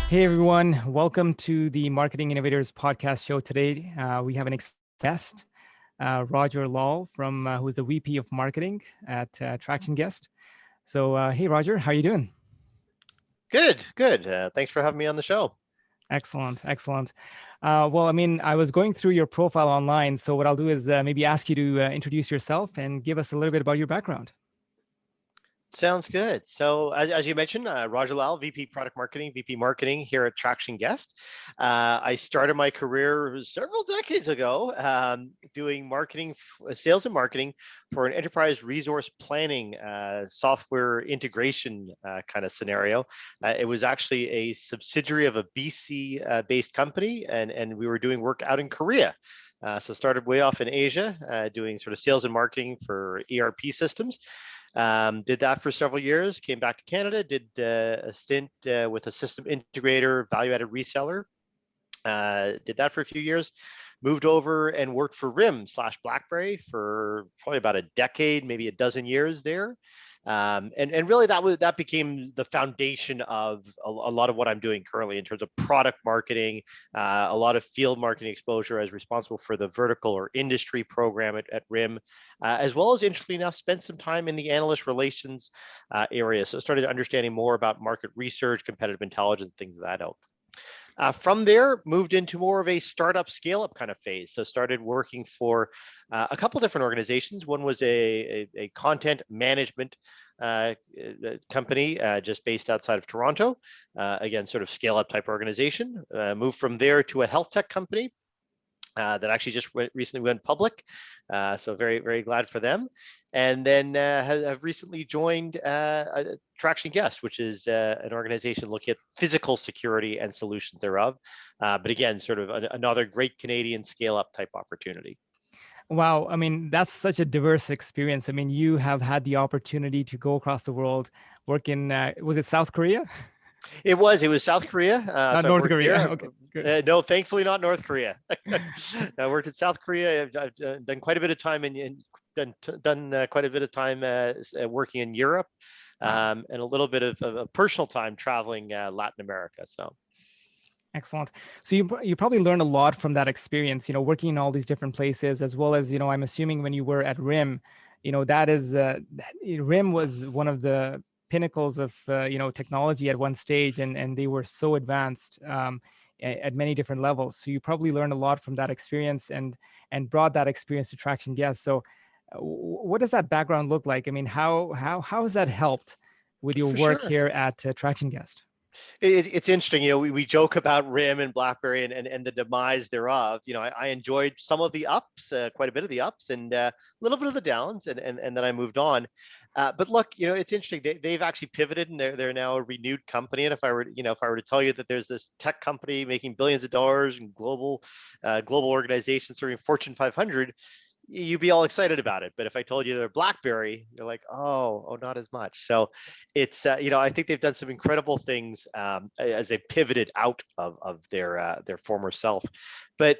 Hey everyone, welcome to the Marketing Innovators Podcast show. Today, we have an guest, Roger Lall, from who is the VP of Marketing at Traction Guest. So, hey Roger, how are you doing? Good, good. Thanks for having me on the show. Excellent, excellent. I was going through your profile online, so what I'll do is maybe ask you to introduce yourself and give us a little bit about your background. Sounds good. So, as you mentioned, Roger Lall, VP Marketing here at Traction Guest. I started my career several decades ago doing sales and marketing for an enterprise resource planning software integration kind of scenario. It was actually a subsidiary of a BC based company, and we were doing work out in Korea. So started way off in Asia, doing sort of sales and marketing for ERP systems. Did that for several years, came back to Canada, did a stint with a system integrator, value-added reseller. Did that for a few years, moved over and worked for RIM/BlackBerry for probably about a decade, maybe a dozen years there. And really that became the foundation of a lot of what I'm doing currently in terms of product marketing, a lot of field marketing exposure. As responsible for the vertical or industry program at RIM, as well as, interestingly enough, spent some time in the analyst relations area. So started understanding more about market research, competitive intelligence, things of that ilk. From there, moved into more of a startup scale-up kind of phase. So started working for a couple different organizations. One was a content management company just based outside of Toronto. Again, sort of scale-up type organization. Moved from there to a health tech company that actually just recently went public. So very, very glad for them. And then have recently joined Traction Guest, which is an organization looking at physical security and solutions thereof. But again, sort of another great Canadian scale-up type opportunity. Wow, I mean, that's such a diverse experience. I mean, you have had the opportunity to go across the world, work in, was it South Korea? It was South Korea. Not So I've North worked Korea. there. Okay, good. No, thankfully not North Korea. I worked in South Korea. I've done quite a bit of time done quite a bit of time working in Europe, Wow. and a little bit of personal time traveling Latin America. So Excellent. So you probably learned a lot from that experience, working in all these different places, as well as, I'm assuming when you were at RIM, that is, RIM was one of the pinnacles of, technology at one stage, and they were so advanced at many different levels. So you probably learned a lot from that experience and brought that experience to Traction Guest. So what does that background look like? I mean, how has that helped with your for work sure. here at Traction Guest? It's interesting, we joke about RIM and BlackBerry and the demise thereof. I enjoyed some of the ups, quite a bit of the ups, and a little bit of the downs, and then I moved on. But look, it's interesting. They've actually pivoted, and they're now a renewed company. And if I were to tell you that there's this tech company making billions of dollars and global organizations serving Fortune 500, you'd be all excited about it. But if I told you they're BlackBerry, you're like, oh, not as much. So it's, I think they've done some incredible things as they pivoted out of their former self. But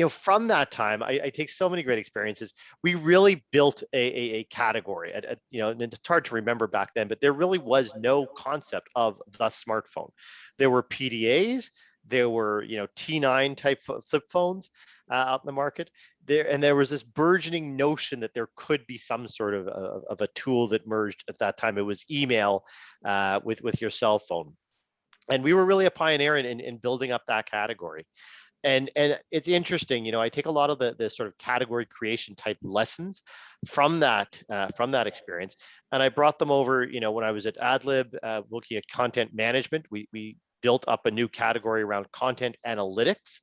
from that time, I take so many great experiences. We really built a category. And it's hard to remember back then, but there really was no concept of the smartphone. There were PDAs, there were T9 type flip phones out in the market. There was this burgeoning notion that there could be some sort of a tool that merged at that time. It was email with your cell phone, and we were really a pioneer in building up that category. And it's interesting, I take a lot of the sort of category creation type lessons from that experience, and I brought them over. When I was at AdLib, looking at content management, we built up a new category around content analytics,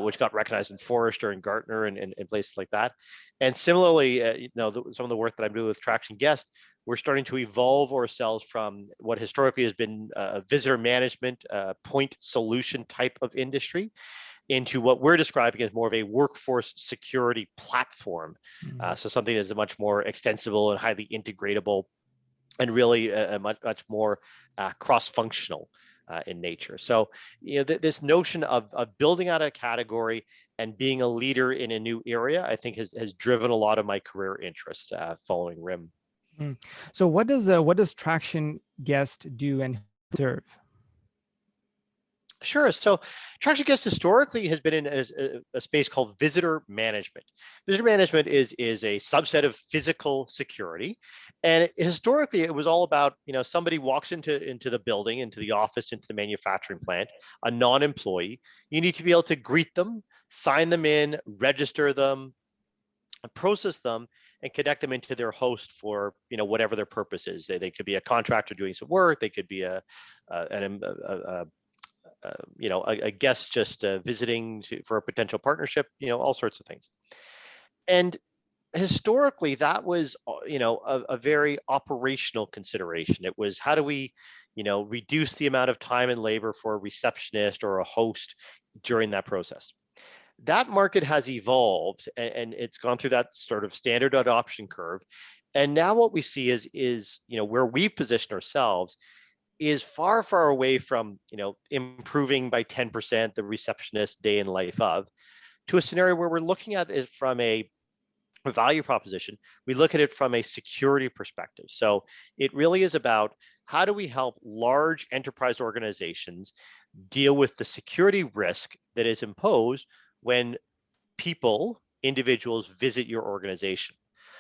which got recognized in Forrester and Gartner and places like that. And similarly, some of the work that I'm doing with Traction Guest, we're starting to evolve ourselves from what historically has been a visitor management point solution type of industry into what we're describing as more of a workforce security platform. So something that is much more extensible and highly integratable, and really a much more cross-functional in nature. So, this notion of building out a category and being a leader in a new area, I think has driven a lot of my career interest following RIM. So what does Traction Guest do and serve? Sure. So Traction Guest historically has been in a space called visitor management. Visitor management is a subset of physical security, and historically it was all about, somebody walks into the building, into the office, into the manufacturing plant, a non-employee. You need to be able to greet them, sign them in, register them, process them, and connect them into their host for, whatever their purpose is. They could be a contractor doing some work. They could be a guest just visiting for a potential partnership, all sorts of things. And historically, that was, a very operational consideration. It was, how do we, reduce the amount of time and labor for a receptionist or a host during that process? That market has evolved, and it's gone through that sort of standard adoption curve. And now what we see is where we position ourselves is far, far away from, improving by 10% the receptionist day in life of, to a scenario where we're looking at it from a value proposition. We look at it from a security perspective. So it really is about, how do we help large enterprise organizations deal with the security risk that is imposed when individuals visit your organization?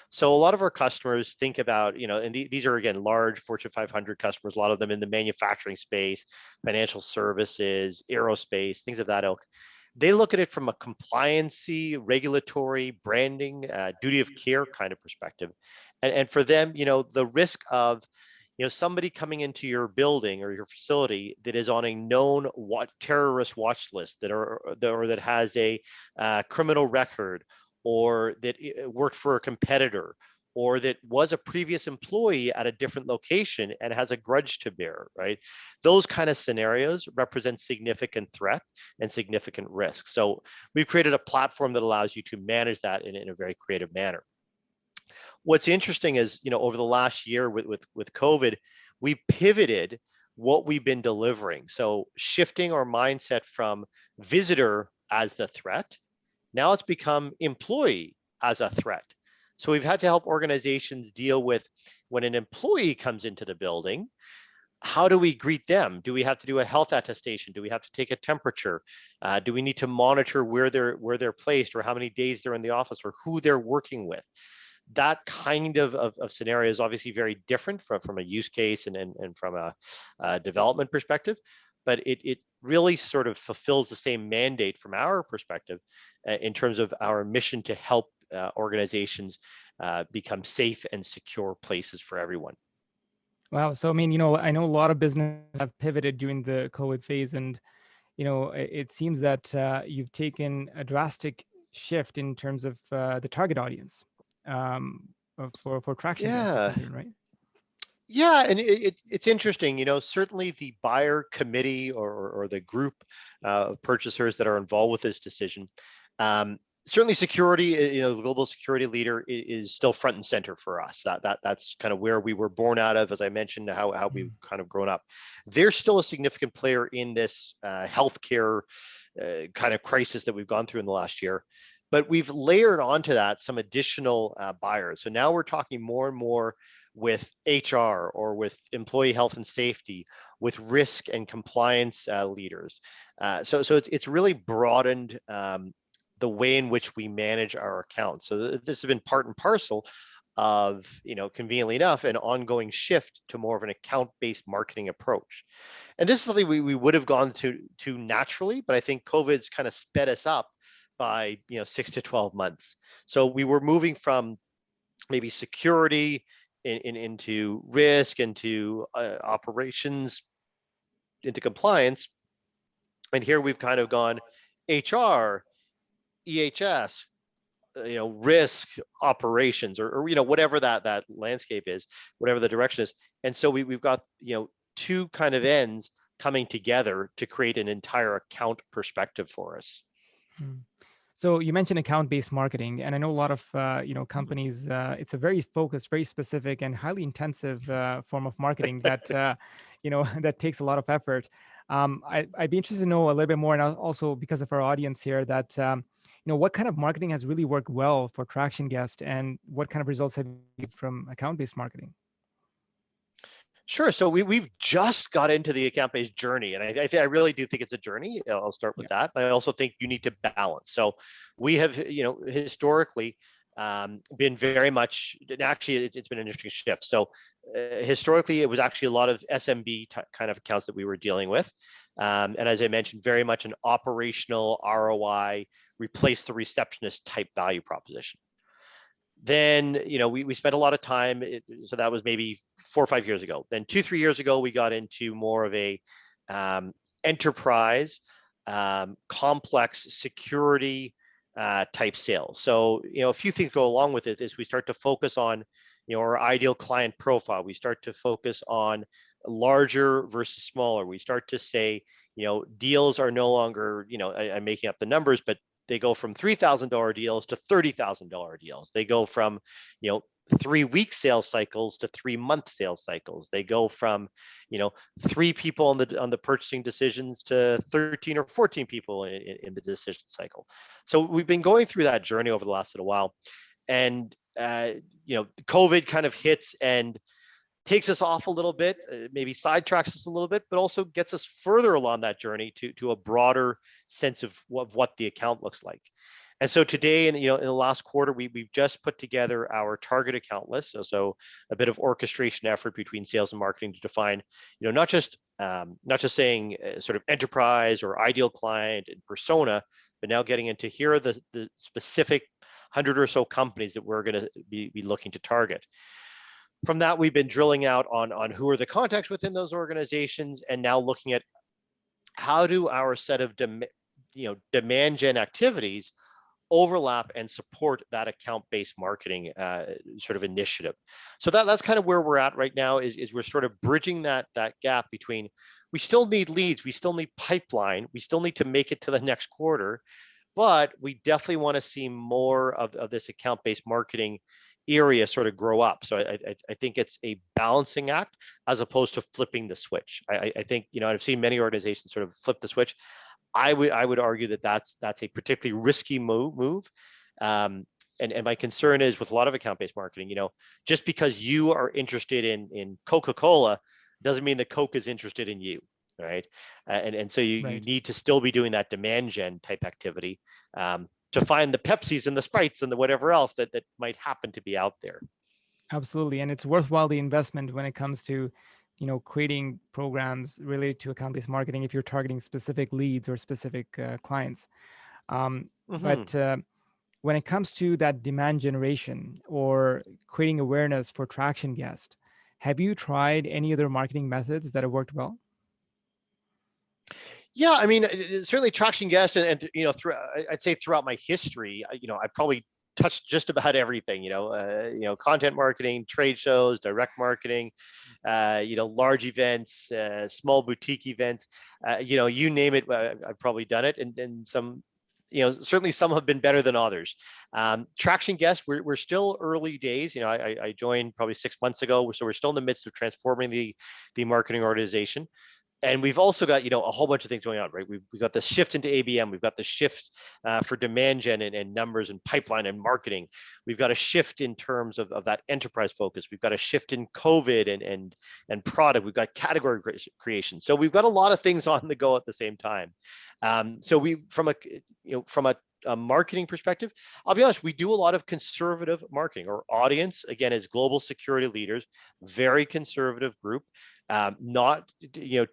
So a lot of our customers think about, and these are, again, large Fortune 500 customers, a lot of them in the manufacturing space, financial services, aerospace, things of that ilk. They look at it from a compliancy, regulatory, branding, duty of care kind of perspective. And for them, the risk of, somebody coming into your building or your facility that is on a known terrorist watch list, that has a criminal record, or that worked for a competitor, or that was a previous employee at a different location and has a grudge to bear, right? Those kind of scenarios represent significant threat and significant risk. So we've created a platform that allows you to manage that in a very creative manner. What's interesting is, over the last year with COVID, we pivoted what we've been delivering. So shifting our mindset from visitor as the threat, now it's become employee as a threat. So we've had to help organizations deal with, when an employee comes into the building, how do we greet them? Do we have to do a health attestation? Do we have to take a temperature? Do we need to monitor where they're placed, or how many days they're in the office, or who they're working with? That kind of scenario is obviously very different from a use case and from a development perspective, but it really sort of fulfills the same mandate from our perspective, in terms of our mission to help organizations become safe and secure places for everyone. Wow. So, I mean, I know a lot of businesses have pivoted during the COVID phase, and, it seems that you've taken a drastic shift in terms of the target audience, for Traction Guest, Yeah. essentially, right? Yeah, and it's interesting, certainly the buyer committee, or the group of purchasers that are involved with this decision. Certainly security, the global security leader is still front and center for us. That's kind of where we were born out of, as I mentioned, how we've kind of grown up. They're still a significant player in this healthcare kind of crisis that we've gone through in the last year. But we've layered onto that some additional buyers. So now we're talking more and more with HR, or with employee health and safety, with risk and compliance leaders. So it's really broadened the way in which we manage our accounts. So this has been part and parcel of, conveniently enough, an ongoing shift to more of an account-based marketing approach. And this is something we would have gone to naturally, but I think COVID's kind of sped us up by 6 to 12 months. So we were moving from maybe security into risk, into operations, into compliance, and here we've kind of gone HR, EHS, risk, operations, or whatever that landscape is, whatever the direction is. And so we've got two kind of ends coming together to create an entire account perspective for us. Hmm. So you mentioned account-based marketing, and I know a lot of companies. It's a very focused, very specific, and highly intensive form of marketing that that takes a lot of effort. I'd be interested to know a little bit more, and also because of our audience here, that what kind of marketing has really worked well for Traction Guest, and what kind of results have you had from account-based marketing? Sure. So we've just got into the account-based journey, and I really do think it's a journey. I'll start with Yeah. that. I also think you need to balance. So we have, historically been very much, and actually it's been an interesting shift. So historically, it was actually a lot of SMB kind of accounts that we were dealing with, and as I mentioned, very much an operational ROI, replace the receptionist type value proposition. Then we spent a lot of time, so that was maybe 4 or 5 years ago. Then 2 3 years ago we got into more of a enterprise, complex security type sales. So a few things go along with it is we start to focus on our ideal client profile. We start to focus on larger versus smaller. We start to say deals are no longer, I'm making up the numbers, but they go from $3,000 deals to $30,000 deals. They go from 3-week sales cycles to 3-month sales cycles. They go from 3 people on the purchasing decisions to 13 or 14 people in the decision cycle. So we've been going through that journey over the last little while, and COVID kind of hits and takes us off a little bit, maybe sidetracks us a little bit, but also gets us further along that journey to a broader sense of what the account looks like. And so today, in the last quarter, we've just put together our target account list. So a bit of orchestration effort between sales and marketing to define, not just saying sort of enterprise or ideal client and persona, but now getting into here are the specific 100 or so companies that we're going to be looking to target. From that, we've been drilling out on who are the contacts within those organizations, and now looking at how do our set of demand gen activities overlap and support that account-based marketing sort of initiative. So that's kind of where we're at right now. Is we're sort of bridging that gap between, we still need leads, we still need pipeline, we still need to make it to the next quarter, but we definitely want to see more of this account-based marketing area sort of grow up. So I think it's a balancing act as opposed to flipping the switch. I think I've seen many organizations sort of flip the switch. I would argue that that's a particularly risky move. And my concern is with a lot of account-based marketing, just because you are interested in Coca-Cola doesn't mean that Coke is interested in you, right? And so you Right. need to still be doing that demand gen type activity to find the Pepsis and the Sprites and the whatever else that might happen to be out there. Absolutely. And it's worthwhile the investment when it comes to, creating programs related to account-based marketing if you're targeting specific leads or specific clients. But when it comes to that demand generation or creating awareness for traction guest, have you tried any other marketing methods that have worked well? Yeah, I mean, certainly traction guest, and I'd say throughout my history, I probably touched just about everything. Content marketing, trade shows, direct marketing, large events, small boutique events, you name it, I've probably done it, and some. Certainly some have been better than others. Traction guest, we're still early days. I joined probably 6 months ago, so we're still in the midst of transforming the marketing organization. And we've also got a whole bunch of things going on, right? We've got the shift into ABM, we've got the shift for demand gen and numbers and pipeline and marketing. We've got a shift in terms of that enterprise focus. We've got a shift in COVID and product. We've got category creation. So we've got a lot of things on the go at the same time. So we from a marketing perspective, I'll be honest, we do a lot of conservative marketing. Our audience, again, is global security leaders, very conservative group. Not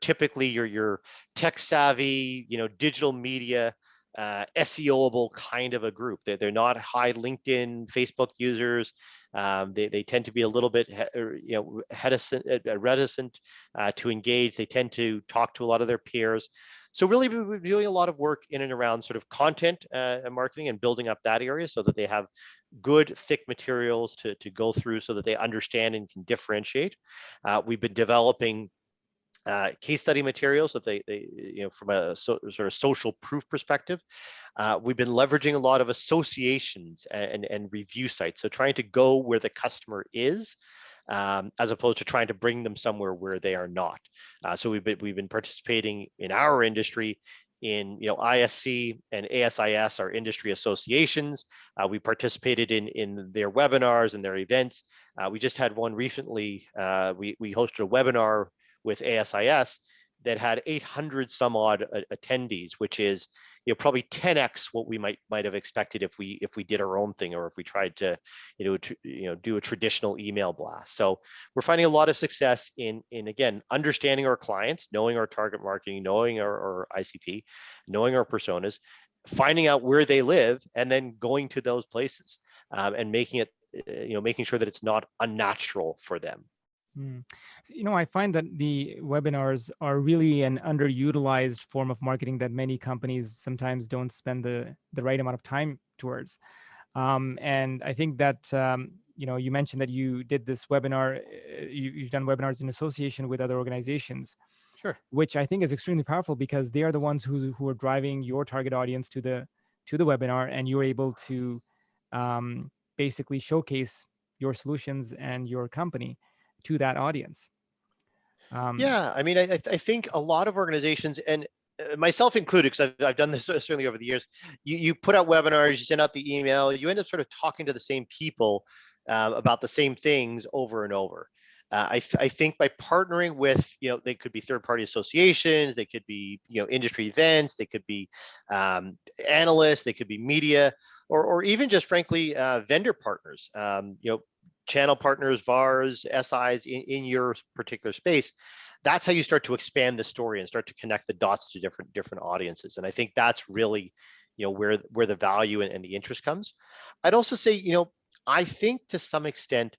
typically your tech savvy, digital media, SEOable kind of a group. They're not high LinkedIn, Facebook users. They tend to be a little bit reticent to engage. They tend to talk to a lot of their peers. So really, we're doing a lot of work in and around sort of content marketing and building up that area so that they have good, thick materials to go through so that they understand and can differentiate. We've been developing case study materials that they from a sort of social proof perspective. We've been leveraging a lot of associations and review sites. So trying to go where the customer is, as opposed to trying to bring them somewhere where they are not. So we've been participating in our industry in ISC and ASIS, our industry associations. We participated in their webinars and their events. We just had one recently. We hosted a webinar with ASIS that had 800 some odd attendees, which is probably 10x what we might have expected if we did our own thing, or if we tried to do a traditional email blast. So we're finding a lot of success in again understanding our clients, knowing our target marketing, knowing our ICP, knowing our personas, finding out where they live, and then going to those places and making it making sure that it's not unnatural for them. I find that the webinars are really an underutilized form of marketing that many companies sometimes don't spend the right amount of time towards. And I think that, you mentioned that you did this webinar, you've done webinars in association with other organizations, Sure. which I think is extremely powerful because they are the ones who are driving your target audience to the webinar, and you're able to basically showcase your solutions and your company to that audience. Yeah, I mean, I think a lot of organizations, and myself included, because I've done this certainly over the years, you put out webinars, you send out the email, you end up sort of talking to the same people about the same things over and over. I think by partnering with, they could be third-party associations, they could be, industry events, they could be analysts, they could be media, or even just frankly, vendor partners, channel partners, VARs, SIs in your particular space. That's how you start to expand the story and start to connect the dots to different audiences. And I think that's really, where the value and the interest comes. I'd also say, I think to some extent,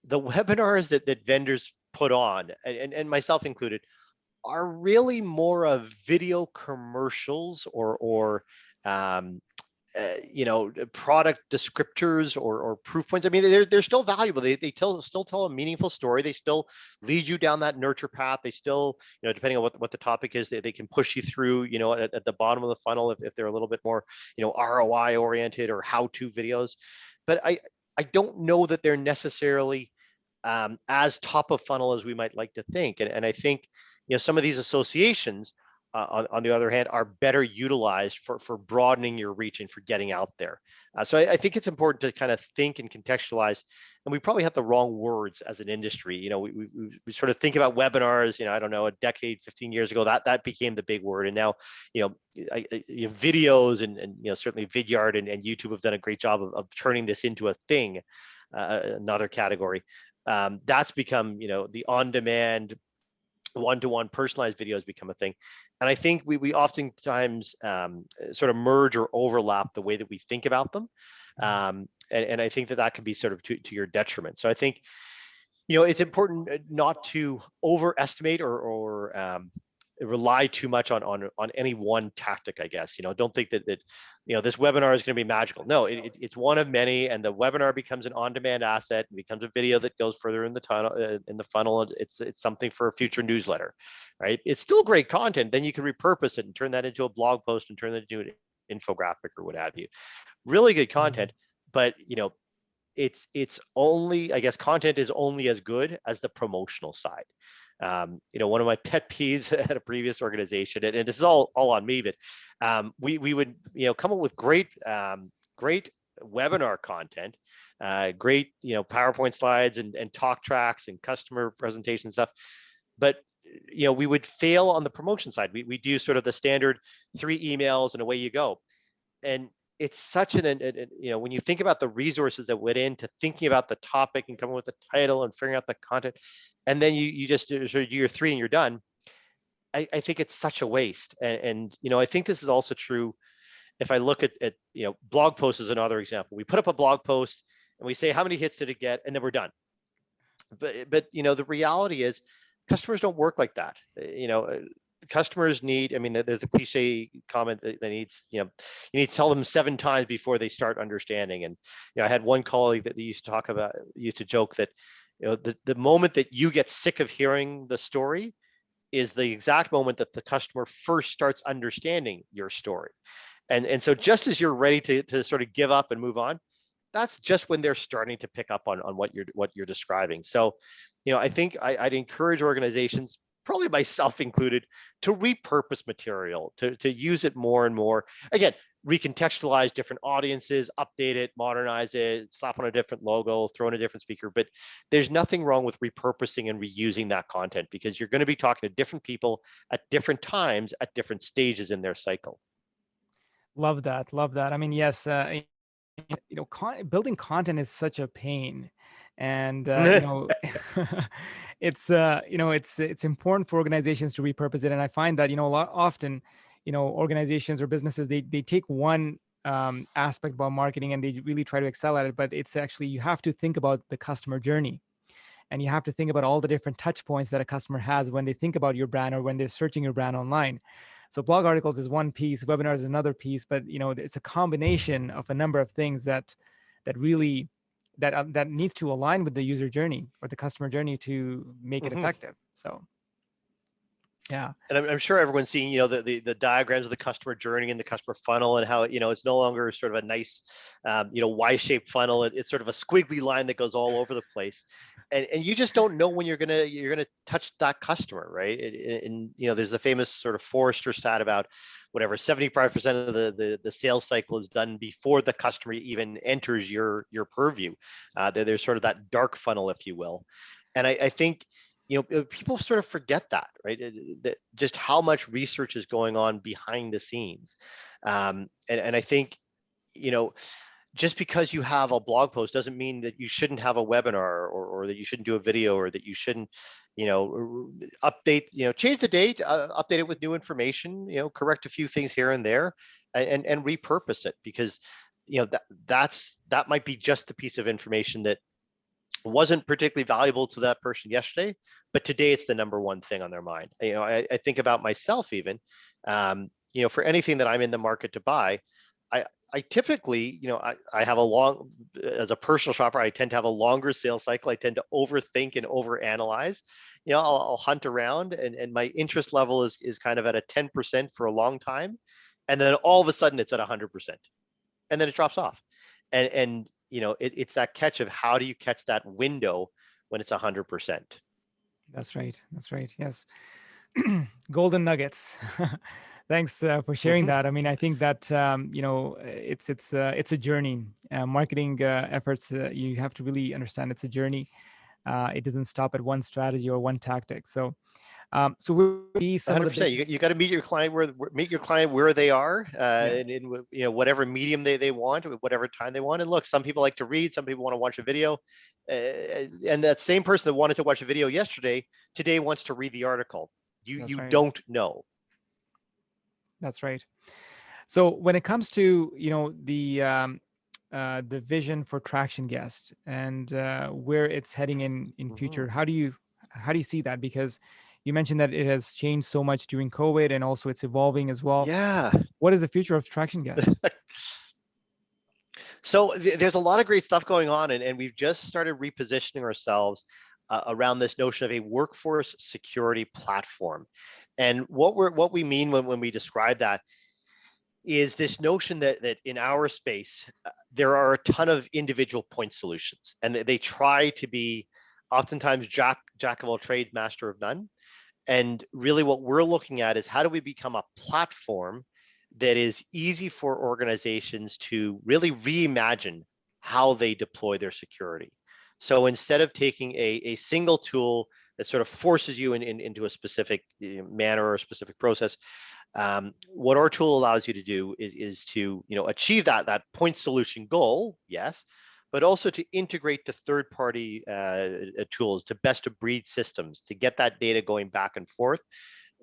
the webinars that vendors put on, and myself included, are really more of video commercials or product descriptors or proof points. I mean, they're still valuable. They still tell a meaningful story. They still lead you down that nurture path. They still, depending on what the topic is, they can push you through, at the bottom of the funnel if they're a little bit more, ROI oriented or how-to videos. But I don't know that they're necessarily as top of funnel as we might like to think. And I think, some of these associations, on the other hand, are better utilized for broadening your reach and for getting out there. So I think it's important to kind of think and contextualize, and we probably have the wrong words as an industry. We sort of think about webinars, I don't know, a decade, 15 years ago, that became the big word. And now, videos and certainly Vidyard and YouTube have done a great job of turning this into a thing, another category. That's become, the on-demand, one-to-one personalized videos become a thing. And I think we oftentimes sort of merge or overlap the way that we think about them. And I think that can be sort of to your detriment. So I think, it's important not to overestimate or rely too much on any one tactic, I guess. Don't think that this webinar is going to be magical. No, it's one of many, and the webinar becomes an on-demand asset and becomes a video that goes further in the tunnel, in the funnel. It's something for a future newsletter, right? It's still great content. Then you can repurpose it and turn that into a blog post and turn that into an infographic or what have you. Really good content, but it's only, I guess, content is only as good as the promotional side. One of my pet peeves at a previous organization, and this is all on me, but we would come up with great webinar content, great PowerPoint slides and talk tracks and customer presentation stuff, but we would fail on the promotion side. We do sort of the standard 3 emails and away you go, and it's such when you think about the resources that went into thinking about the topic and coming with the title and figuring out the content, and then you just sort of do your 3 and you're done. I think it's such a waste. And I think this is also true if I look at blog posts as another example. We put up a blog post and we say, how many hits did it get? And then we're done. But the reality is customers don't work like that. Customers need, there's a cliche comment that needs, you need to tell them 7 times before they start understanding. And, I had one colleague that used to joke that, the moment that you get sick of hearing the story is the exact moment that the customer first starts understanding your story. And so just as you're ready to sort of give up and move on, that's just when they're starting to pick up on what you're describing. So, I think I'd encourage organizations, probably myself included, to repurpose material, to use it more and more. Again, recontextualize different audiences, update it, modernize it, slap on a different logo, throw in a different speaker. But there's nothing wrong with repurposing and reusing that content, because you're going to be talking to different people at different times, at different stages in their cycle. Love that. Love that. I mean, yes, building content is such a pain, and it's important for organizations to repurpose it. And I find that a lot often, organizations or businesses, they take one aspect about marketing and they really try to excel at it, but it's actually, you have to think about the customer journey, and you have to think about all the different touch points that a customer has when they think about your brand or when they're searching your brand online. So blog articles is one piece, webinars is another piece, but it's a combination of a number of things that really that needs to align with the user journey or the customer journey to make it Mhm. effective. So yeah. And I'm sure everyone's seen, the diagrams of the customer journey and the customer funnel, and how, it's no longer sort of a nice, Y-shaped funnel. It's sort of a squiggly line that goes all over the place, and you just don't know when you're gonna touch that customer, right? And there's the famous sort of Forrester stat about whatever 75% of the sales cycle is done before the customer even enters your purview. There's sort of that dark funnel, if you will, and I think people sort of forget that, right? That just how much research is going on behind the scenes. And I think, you know, just because you have a blog post doesn't mean that you shouldn't have a webinar, or that you shouldn't do a video, or that you shouldn't, update, change the date, update it with new information, correct a few things here and there, and repurpose it, because, that might be just the piece of information that wasn't particularly valuable to that person yesterday, but today it's the number one thing on their mind. I think about myself even, for anything that I'm in the market to buy, I typically, I have a long, as a personal shopper, I tend to have a longer sales cycle. I tend to overthink and overanalyze. I'll hunt around, and my interest level is kind of at a 10% for a long time, and then all of a sudden it's at 100%, and then it drops off. And it's that catch of, how do you catch that window when it's 100%? That's right. That's right. Yes. Golden nuggets. Thanks for sharing Mhm. that. I mean, I think that it's a journey. Marketing efforts, you have to really understand it's a journey. It doesn't stop at one strategy or one tactic. So will be some of the 100%. big. You got to meet your client where they are, Yeah, in whatever medium they want, whatever time they want. And look, some people like to read, some people want to watch a video, and that same person that wanted to watch a video yesterday, today wants to read the article. that's You right. don't know. That's right. So when it comes to the vision for Traction Guest and where it's heading in Mhm. future, how do you see that? Because you mentioned that it has changed so much during COVID, and also it's evolving as well. Yeah. What is the future of Traction Guest? So there's a lot of great stuff going on, and we've just started repositioning ourselves around this notion of a workforce security platform. And what we mean when we describe that is this notion that in our space, there are a ton of individual point solutions, and they try to be oftentimes jack of all trades, master of none. And really what we're looking at is, how do we become a platform that is easy for organizations to really reimagine how they deploy their security. So instead of taking a single tool that sort of forces you into a specific manner or a specific process, what our tool allows you to do is to achieve that point solution goal, yes, but also to integrate to third-party tools, to best of breed systems, to get that data going back and forth,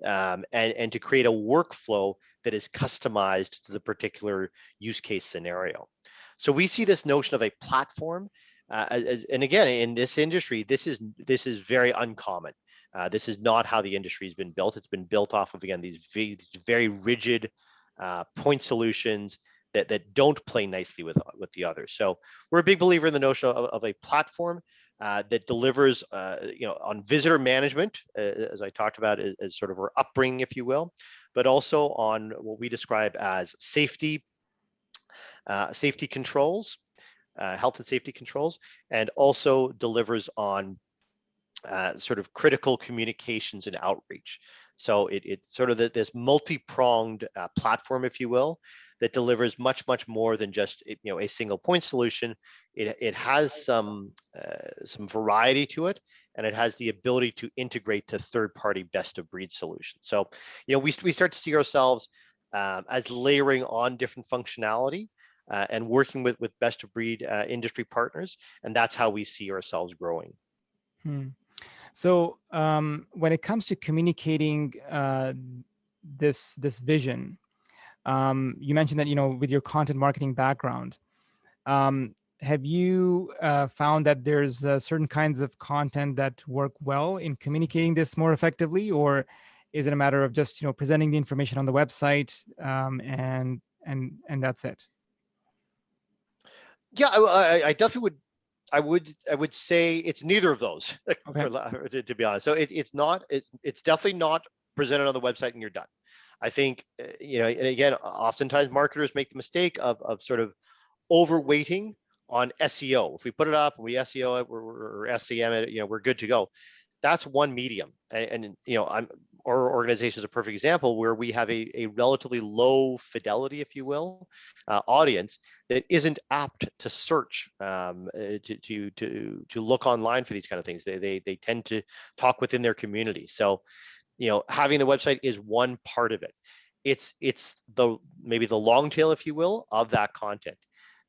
and to create a workflow that is customized to the particular use case scenario. So we see this notion of a platform, and again, in this industry, this is very uncommon. This is not how the industry has been built. It's been built off of, again, these very rigid point solutions that don't play nicely with the others. So we're a big believer in the notion of a platform that delivers, on visitor management, as I talked about, as sort of our upbringing, if you will, but also on what we describe as safety controls, health and safety controls, and also delivers on sort of critical communications and outreach. So it's sort of this multi-pronged platform, if you will, that delivers much more than just a single point solution. It has some variety to it, and it has the ability to integrate to third-party best-of-breed solutions. So we start to see ourselves as layering on different functionality and working with best-of-breed industry partners, and that's how we see ourselves growing. So when it comes to communicating this vision, you mentioned that with your content marketing background, have you found that there's certain kinds of content that work well in communicating this more effectively, or is it a matter of just presenting the information on the website and that's it? Yeah, I definitely would. I would say it's neither of those, Okay. to be honest. So it's definitely not presented on the website and you're done. I think and again, oftentimes marketers make the mistake of sort of overweighting on SEO. If we put it up, we SEO it, or SEM it, we're good to go. That's one medium, and our organization is a perfect example where we have a relatively low fidelity, if you will, audience that isn't apt to search, to look online for these kind of things. They tend to talk within their community. So having the website is one part of it. It's the maybe the long tail, if you will, of that content.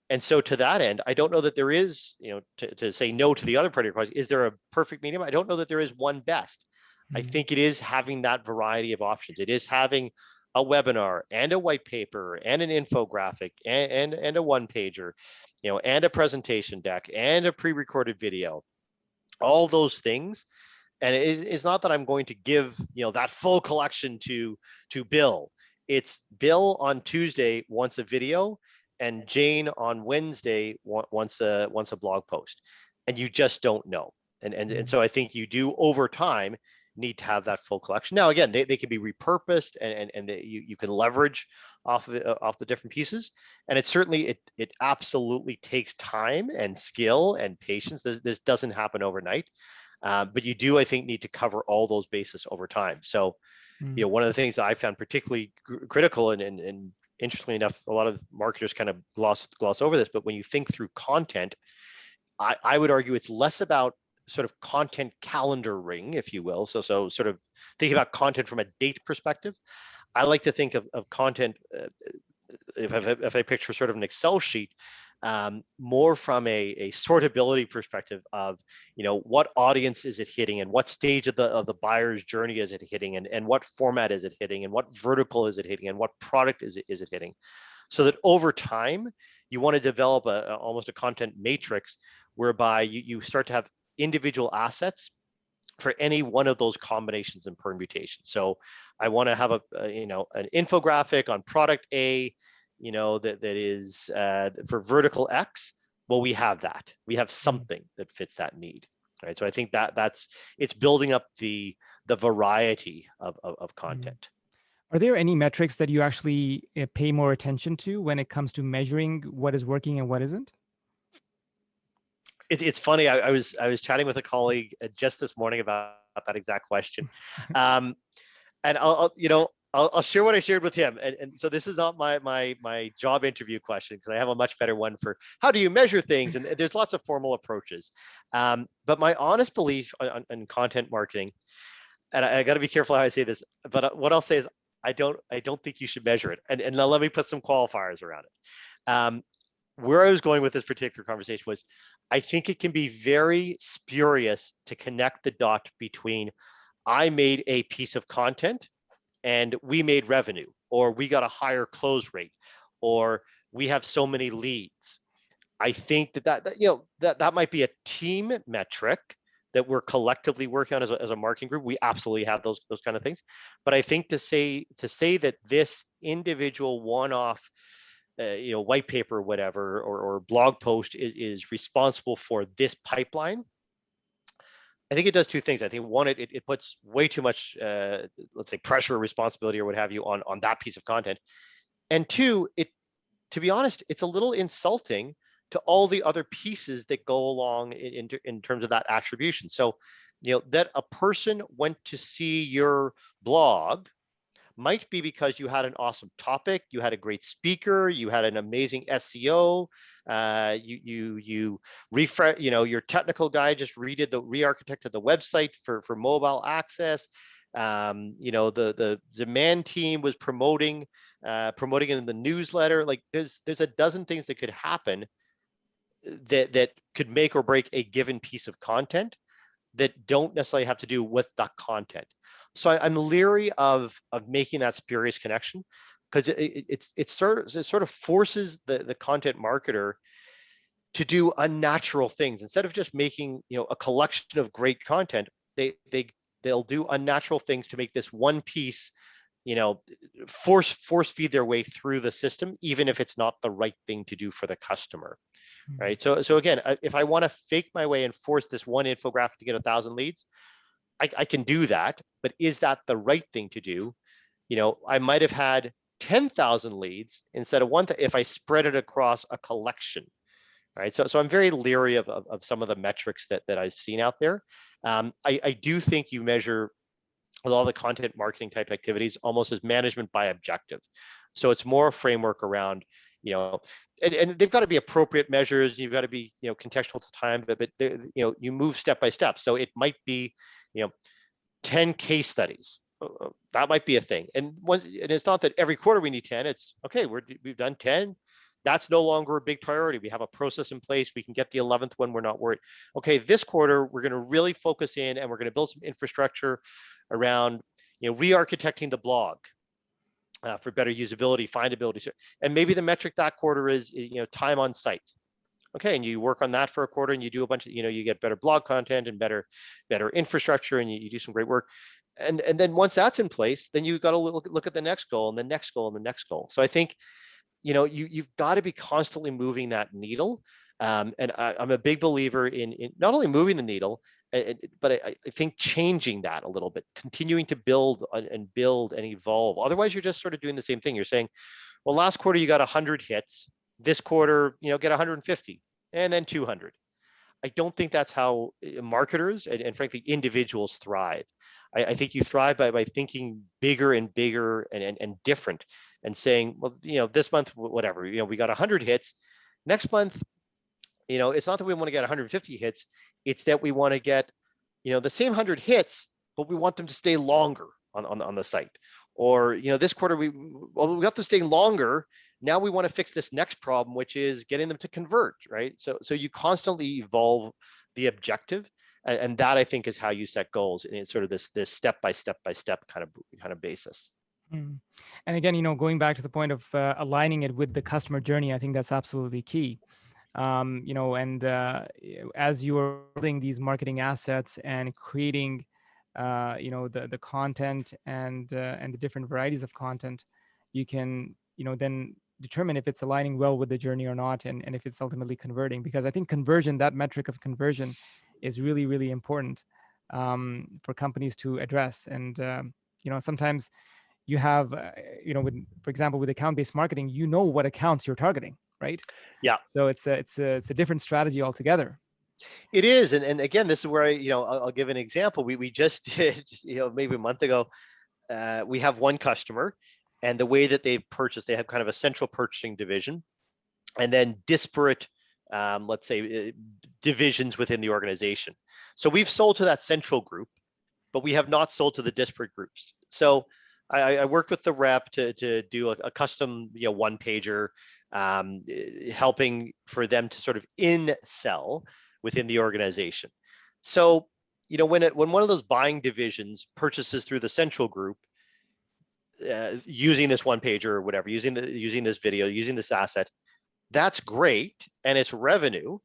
And so to that end, I don't know that there is, to say no to the other part of your question, is there a perfect medium? I don't know that there is one best. I think it is having that variety of options. It is having a webinar and a white paper and an infographic and a one pager, and a presentation deck and a pre-recorded video, all those things. And it's not that I'm going to give, that full collection to Bill. It's Bill on Tuesday wants a video, and Jane on Wednesday wants a blog post, and you just don't know. And so I think you do over time need to have that full collection. Now, again, they can be repurposed and you can leverage off the different pieces. And it absolutely takes time and skill and patience. This doesn't happen overnight. But you do, I think, need to cover all those bases over time. So, one of the things that I found particularly critical and interestingly enough, a lot of marketers kind of gloss over this, but when you think through content, I would argue it's less about sort of content calendaring, if you will. So sort of thinking about content from a date perspective. I like to think of content, if I picture sort of an Excel sheet, more from a sortability perspective of what audience is it hitting and what stage of the buyer's journey is it hitting, and what format is it hitting, and what vertical is it hitting, and what product is it hitting, so that over time you want to develop almost a content matrix whereby you start to have individual assets for any one of those combinations and permutations. So I want to have an infographic on product A, that is for vertical X. Well, we have that. We have something that fits that need, right? So I think it's building up the variety of content. Are there any metrics that you actually pay more attention to when it comes to measuring what is working and what isn't? It's funny. I was chatting with a colleague just this morning about that exact question, and I'll share what I shared with him. And so this is not my job interview question, because I have a much better one for how do you measure things, and there's lots of formal approaches. But my honest belief on content marketing, and I got to be careful how I say this, but what I'll say is I don't think you should measure it. And now let me put some qualifiers around it. Where I was going with this particular conversation was, I think it can be very spurious to connect the dot between I made a piece of content and we made revenue, or we got a higher close rate, or we have so many leads. I think that might be a team metric that we're collectively working on as a marketing group. We absolutely have those kind of things. But I think to say that this individual one-off white paper, whatever, or blog post is responsible for this pipeline, I think it does two things. I think one, it puts way too much, let's say, pressure or responsibility or what have you on that piece of content. And two, to be honest, it's a little insulting to all the other pieces that go along in terms of that attribution. So that a person went to see your blog might be because you had an awesome topic, you had a great speaker, you had an amazing SEO, you refresh, your technical guy just re-architected the website for mobile access. The demand team was promoting it in the newsletter. Like there's a dozen things that could happen that could make or break a given piece of content that don't necessarily have to do with the content. So I'm leery of making that spurious connection, because it sort of forces the content marketer to do unnatural things instead of just making a collection of great content. They'll do unnatural things to make this one piece force feed their way through the system, even if it's not the right thing to do for the customer. Right. So again, if I want to fake my way and force this one infographic to get 1,000 leads, I can do that. But is that the right thing to do? I might have had 10,000 leads instead of one if I spread it across a collection. Right. So I'm very leery of some of the metrics that I've seen out there. I do think you measure with all the content marketing type activities almost as management by objective. So it's more a framework around, and they've got to be appropriate measures. You've got to be, contextual to time, but you move step by step. So it might be, 10 case studies. That might be a thing. And it's not that every quarter we need 10. It's okay. We've done 10. That's no longer a big priority. We have a process in place. We can get the 11th one. We're not worried. Okay, this quarter we're going to really focus in, and we're going to build some infrastructure around, re-architecting the blog for better usability, findability, and maybe the metric that quarter is, time on site. Okay, and you work on that for a quarter, and you do a bunch of, you get better blog content and better infrastructure, and you do some great work. And then once that's in place, then you've got to look at the next goal and the next goal and the next goal. So I think, you've got to be constantly moving that needle. And I'm a big believer in not only moving the needle, but I think changing that a little bit, continuing to build and evolve. Otherwise, you're just sort of doing the same thing. You're saying, well, last quarter you got 100 hits. This quarter, get 150 and then 200. I don't think that's how marketers and frankly individuals thrive. I think you thrive by thinking bigger and bigger and different, and saying, well, this month, whatever, we got 100 hits. Next month, it's not that we want to get 150 hits. It's that we want to get, the same 100 hits, but we want them to stay longer on the site. Or, this quarter, we got them staying longer. Now we want to fix this next problem, which is getting them to convert, right? So you constantly evolve the objective. And that, I think, is how you set goals in sort of this step by step kind of basis. And again, going back to the point of aligning it with the customer journey, I think that's absolutely key. And as you are building these marketing assets and creating, the content and the different varieties of content, you can, then determine if it's aligning well with the journey or not, and if it's ultimately converting. Because I think conversion, that metric of conversion, is really, really important for companies to address. And sometimes you have, for example, with account-based marketing, what accounts you're targeting, right? Yeah. So it's a different strategy altogether. It is, and again, this is where I'll give an example. We just did, maybe a month ago. We have one customer, and the way that they've purchased, they have kind of a central purchasing division, and then disparate, let's say, divisions within the organization. So we've sold to that central group, but we have not sold to the disparate groups. So I worked with the rep to do a custom, one pager, helping for them to sort of in-sell within the organization. So, when one of those buying divisions purchases through the central group, using this one pager or whatever, using this video, using this asset, that's great, and it's revenue,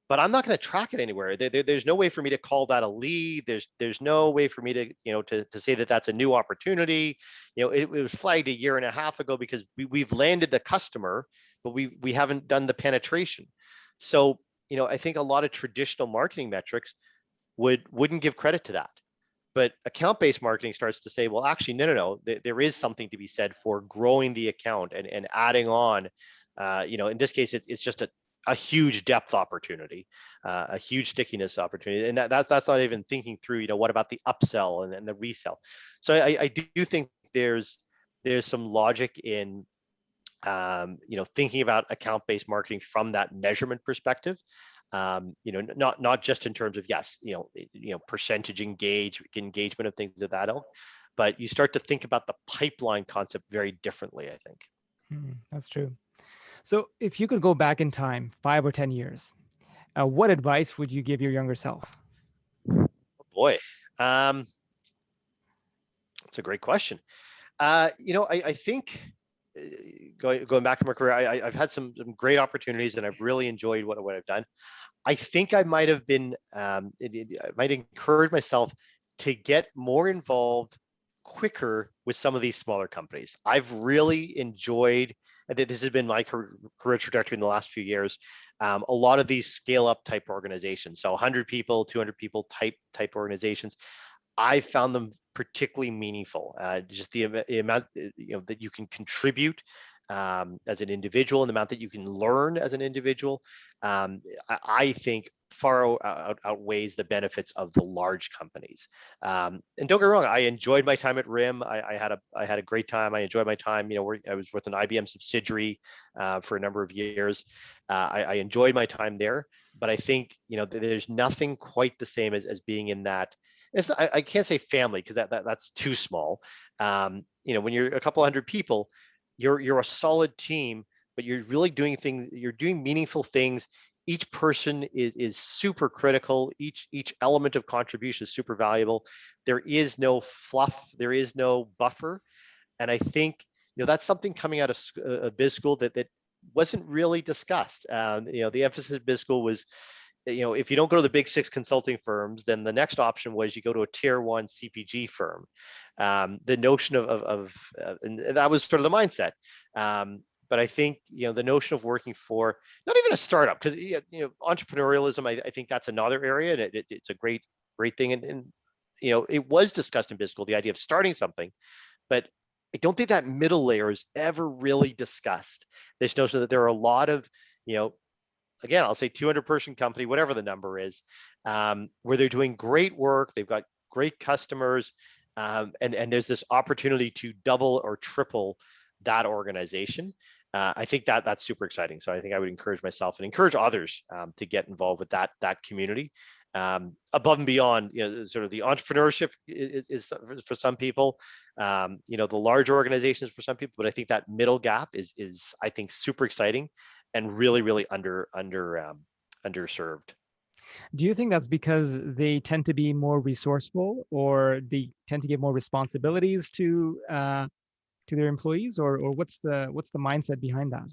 but I'm not going to track it anywhere. There's no way for me to call that a lead. There's no way for me to, to say that that's a new opportunity. It was flagged 1.5 years ago because we've landed the customer, but we haven't done the penetration. So, I think a lot of traditional marketing metrics wouldn't give credit to that. But account-based marketing starts to say, well, actually, no. There is something to be said for growing the account and adding on. In this case, it's just a huge depth opportunity, a huge stickiness opportunity, and that's not even thinking through, what about the upsell and the resell. So I do think there's some logic in thinking about account-based marketing from that measurement perspective. Not just in terms of, yes, percentage engagement of things of that ilk, but you start to think about the pipeline concept very differently, I think. That's true. So if you could go back in time, 5 or 10 years, what advice would you give your younger self? Oh boy, that's a great question. I think going back to my career, I've had some great opportunities, and I've really enjoyed what I've done. I think I might have been, I might encourage myself to get more involved quicker with some of these smaller companies. I've really enjoyed, I think this has been my career trajectory in the last few years. A lot of these scale up type organizations, so 100 people, 200 people type organizations, I found them particularly meaningful. Just the amount that you can contribute as an individual, and the amount that you can learn as an individual, I think far outweighs the benefits of the large companies. And don't get me wrong, I enjoyed my time at RIM. I had a great time. I enjoyed my time. I was with an IBM subsidiary for a number of years. I enjoyed my time there, but I think there's nothing quite the same as being in that. I can't say family, because that's too small. When you're a couple hundred people, you're a solid team, but you're really doing things. You're doing meaningful things. Each person is super critical. Each element of contribution is super valuable. There is no fluff. There is no buffer. And I think that's something coming out of biz school that wasn't really discussed. The emphasis of biz school was, if you don't go to the big six consulting firms, then the next option was you go to a tier one CPG firm. The notion of and that was sort of the mindset. But I think the notion of working for not even a startup, because entrepreneurialism, I think that's another area, and it's a great thing. And it was discussed in biz school, the idea of starting something, but I don't think that middle layer is ever really discussed. This notion that there are a lot of again, I'll say 200-person company, whatever the number is, where they're doing great work, they've got great customers, and there's this opportunity to double or triple that organization. I think that's super exciting. So I think I would encourage myself and encourage others to get involved with that community. Above and beyond, sort of the entrepreneurship is for some people, the large organizations for some people, but I think that middle gap is I think super exciting and really underserved. Do you think that's because they tend to be more resourceful, or they tend to give more responsibilities to their employees, or what's the mindset behind that?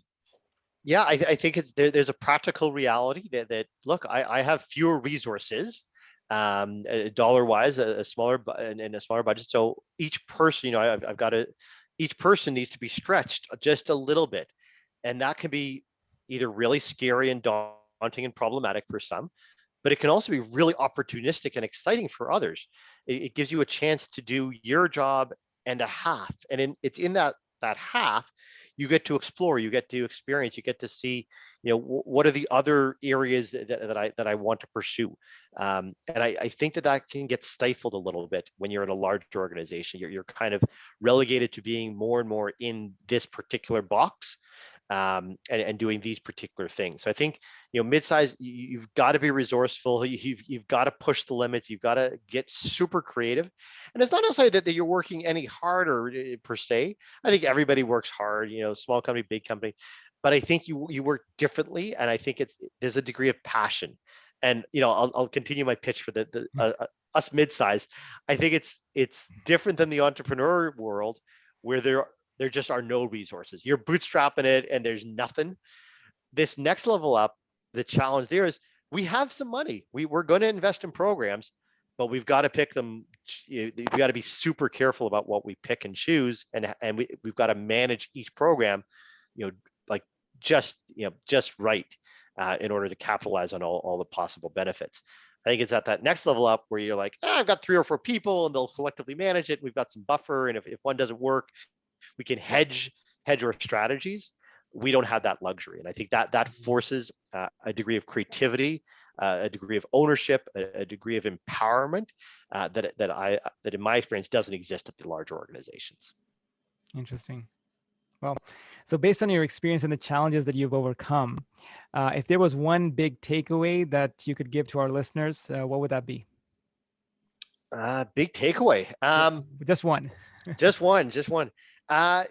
Yeah, I think it's there's a practical reality that look, I have fewer resources, dollar wise, a smaller and a smaller budget. So each person, I've got to, each person needs to be stretched just a little bit, and that can be either really scary and daunting and problematic for some, but it can also be really opportunistic and exciting for others. It gives you a chance to do your job and a half, and it's in that half you get to explore, you get to experience, you get to see, what are the other areas that I want to pursue. And I think that can get stifled a little bit when you're in a large organization. You're kind of relegated to being more and more in this particular box, and doing these particular things. So I think, mid-size, you've got to be resourceful. You've got to push the limits. You've got to get super creative. And it's not necessarily that you're working any harder per se. I think everybody works hard, small company, big company, but I think you work differently. And I think there's a degree of passion. And, I'll continue my pitch for us mid-size. I think it's different than the entrepreneur world, where there just are no resources. You're bootstrapping it and there's nothing. This next level up, the challenge there is we have some money. We're going to invest in programs, but we've got to pick them. We've got to be super careful about what we pick and choose, and we've got to manage each program, like just right, in order to capitalize on all the possible benefits. I think it's at that next level up where you're like, I've got 3 or 4 people and they'll collectively manage it. We've got some buffer, and if one doesn't work, we can hedge our strategies. we don't have that luxury. And I think that forces a degree of creativity, a degree of ownership, a degree of empowerment that in my experience doesn't exist at the larger organizations. Interesting. Well, so based on your experience and the challenges that you've overcome, if there was one big takeaway that you could give to our listeners, what would that be? Big takeaway. Just one. Just one. I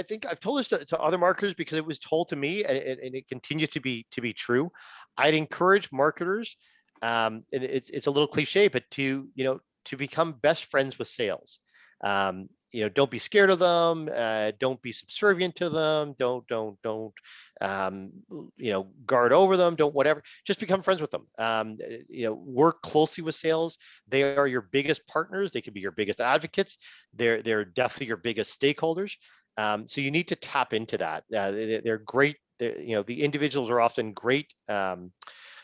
think I've told this to other marketers because it was told to me, and it continues to be true. I'd encourage marketers, and it's a little cliche, but to become best friends with sales. Don't be scared of them. Don't be subservient to them. Don't guard over them. Don't whatever. Just become friends with them. Work closely with sales. They are your biggest partners. They can be your biggest advocates. They're definitely your biggest stakeholders. So you need to tap into that. They're great. The individuals are often great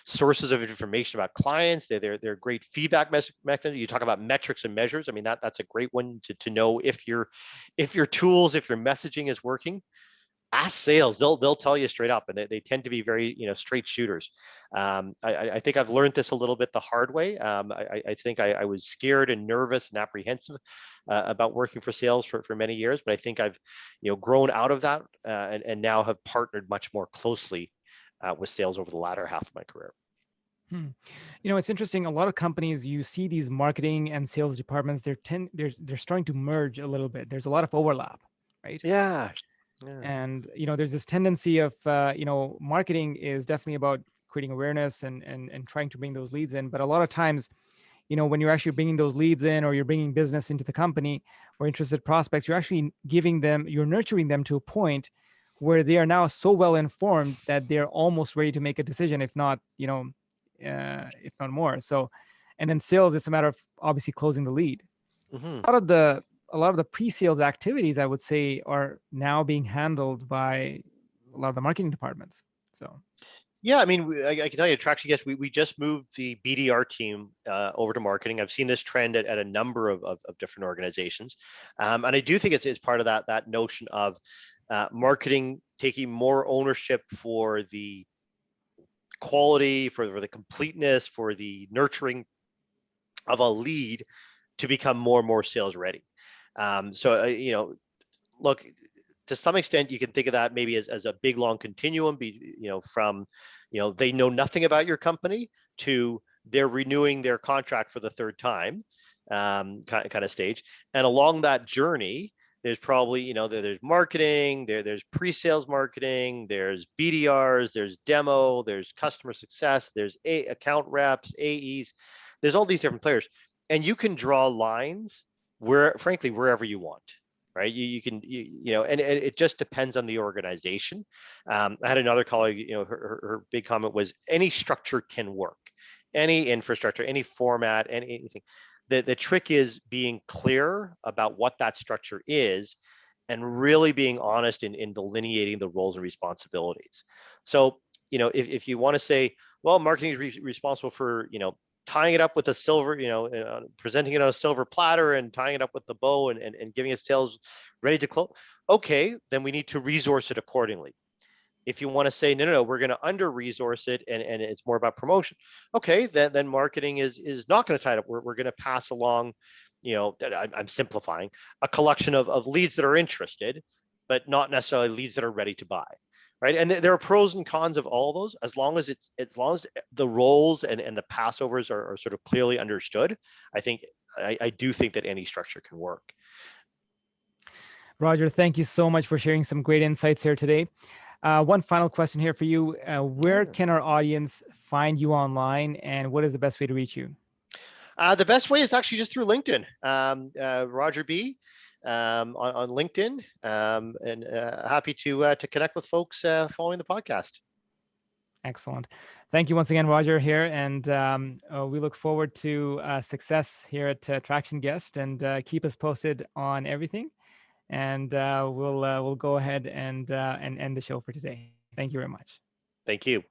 sources of information about clients. They're great feedback mechanisms. You talk about metrics and measures. I mean, that's a great one to know if your tools, if your messaging is working. Ask sales; they'll tell you straight up, and they tend to be very straight shooters. I think I've learned this a little bit the hard way. I think I was scared and nervous and apprehensive about working for sales for many years, but I think I've grown out of that and now have partnered much more closely with sales over the latter half of my career. It's interesting. A lot of companies, you see these marketing and sales departments, they're starting to merge a little bit. There's a lot of overlap, right? Yeah. And there's this tendency of marketing is definitely about creating awareness and trying to bring those leads in. But a lot of times, when you're actually bringing those leads in, or you're bringing business into the company or interested prospects, you're actually you're nurturing them to a point where they are now so well informed that they're almost ready to make a decision, if not more. So, and then sales, it's a matter of obviously closing the lead. Mm-hmm. A lot of the pre-sales activities, I would say, are now being handled by a lot of the marketing departments. So yeah, I mean, I can tell you, Traction Guest, we just moved the BDR team over to marketing. I've seen this trend at a number of different organizations, and I do think it's part of that notion of marketing taking more ownership for the quality, for the completeness, for the nurturing of a lead to become more and more sales ready. Look, to some extent, you can think of that maybe as a big long continuum, from they know nothing about your company to they're renewing their contract for the third time, kind of stage. And along that journey, there's probably there's marketing, there's pre-sales marketing, there's BDRs, there's demo, there's customer success, there's account reps, AEs. There's all these different players, and you can draw lines wherever you want. Right, you can, and it just depends on the organization. I had another colleague, her big comment was any structure can work, any infrastructure, any format, anything. The trick is being clear about what that structure is, and really being honest in delineating the roles and responsibilities. So, if you want to say, well, marketing is responsible for, tying it up with a silver, presenting it on a silver platter and tying it up with the bow and giving it sales ready to close. Okay, then we need to resource it accordingly. If you want to say, no, we're going to under resource it and it's more about promotion. Okay, then marketing is not going to tie it up. We're going to pass along, I'm simplifying, a collection of leads that are interested, but not necessarily leads that are ready to buy. Right, and there are pros and cons of all of those. As long as the roles and the passovers are sort of clearly understood, I do think that any structure can work. Roger, thank you so much for sharing some great insights here today. One final question here for you: where can our audience find you online, and what is the best way to reach you? The best way is actually just through LinkedIn. Roger B. On LinkedIn, and happy to connect with folks following the podcast. Excellent. Thank you once again, Roger, here, and we look forward to success here at Traction Guest, and keep us posted on everything. And we'll go ahead and end the show for today. Thank you very much. Thank you.